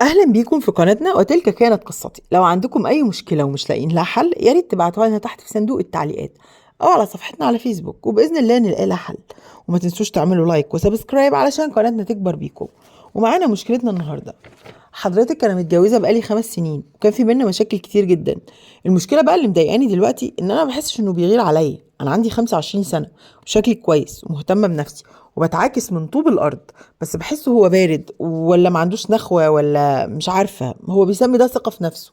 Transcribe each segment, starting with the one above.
اهلا بيكم في قناتنا وتلك كانت قصتي. لو عندكم اي مشكله ومش لاقيين لها حل يا ريت تبعتوها لنا تحت في صندوق التعليقات او على صفحتنا على فيسبوك، وباذن الله نلاقي لها حل. وما تنسوش تعملوا لايك وسبسكرايب علشان قناتنا تكبر بيكم. ومعانا مشكلتنا النهارده. حضرتك انا متجوزه بقالي 5 سنين وكان في بينا مشاكل كتير جدا. المشكله بقى اللي مضايقاني دلوقتي ان انا ما بحسش انه بيغير عليا. انا عندي 25 سنه وشكلي كويس ومهتمه بنفسي وبتعاكس من طوب الارض، بس بحسه هو بارد ولا ما عندوش نخوه ولا مش عارفه، هو بيسمي ده ثقه في نفسه.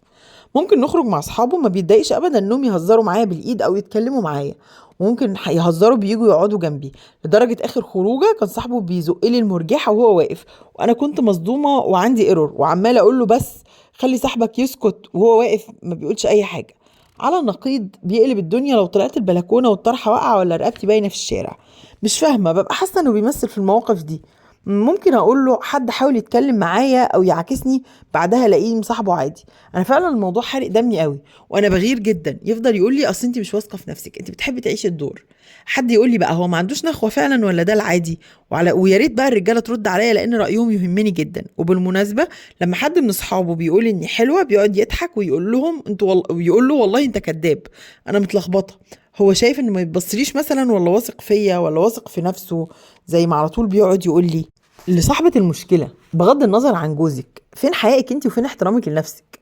ممكن نخرج مع اصحابه ما بيتضايقش ابدا انهم يهزروا معايا بالايد او يتكلموا معايا، وممكن يهزروا بييجوا يقعدوا جنبي. لدرجه اخر خروجه كان صاحبه بيزق لي المرجحه وهو واقف، وانا كنت مصدومه وعندي ايرور وعماله اقول له بس خلي صاحبك يسكت وهو واقف ما بيقولش اي حاجه. على النقيض بيقلب الدنيا لو طلعت البلكونه والطرحه واقعه ولا رقبتي باينه في الشارع. مش فاهمه، ببقى حاسه انه بيمثل في المواقف دي. ممكن اقول له حد حاول يتكلم معايا او يعاكسني، بعدها الاقيه مصاحبه عادي. انا فعلا الموضوع حارق دمي قوي وانا بغير جدا. يفضل يقول لي اصل انت مش واثقه في نفسك، انت بتحبي تعيشي الدور. حد يقول لي بقى هو ما عندوش نخوه فعلا ولا ده العادي؟ ويا ريت بقى الرجاله ترد عليا لان رايهم يهمني جدا. وبالمناسبه لما حد من اصحابه بيقول اني حلوه بيقعد يضحك ويقول لهم ويقول له والله انت كذاب. انا متلخبطه. هو شايف ان ما يتبصليش مثلا ولا واثق فيا ولا واثق في نفسه؟ زي ما على طول بيقعد يقول لي لصاحبة المشكلة بغض النظر عن جوزك، فين حقائق انت وفين احترامك لنفسك؟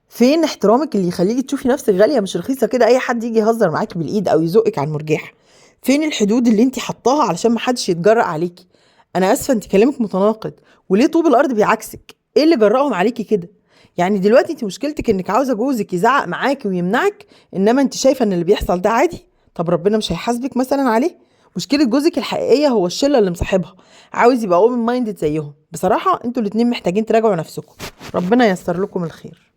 فين احترامك اللي يخليكي تشوفي نفسك غالية مش رخيصة كده اي حد يجي يهزر معاكي بالايد او يزقك على المرجحة؟ فين الحدود اللي انت حطاها علشان محدش يتجرأ عليكي؟ انا اسفة انت كلامك متناقض. وليه طوب الارض بيعكسك؟ ايه اللي جرأهم عليكي كده؟ يعني دلوقتي انت مشكلتك انك عاوزة جوزك يزعق معاكي ويمنعك، انما انت شايفة ان اللي بيحصل ده عادي؟ طب ربنا مش هيحاسبك مثلا عليه؟ مشكلة جوزك الحقيقية هو الشلة اللي مصاحبها، عاوز يبقى اوبن مايندد زيهم. بصراحة انتوا الاتنين محتاجين تراجعوا نفسكم. ربنا ييسر لكم الخير.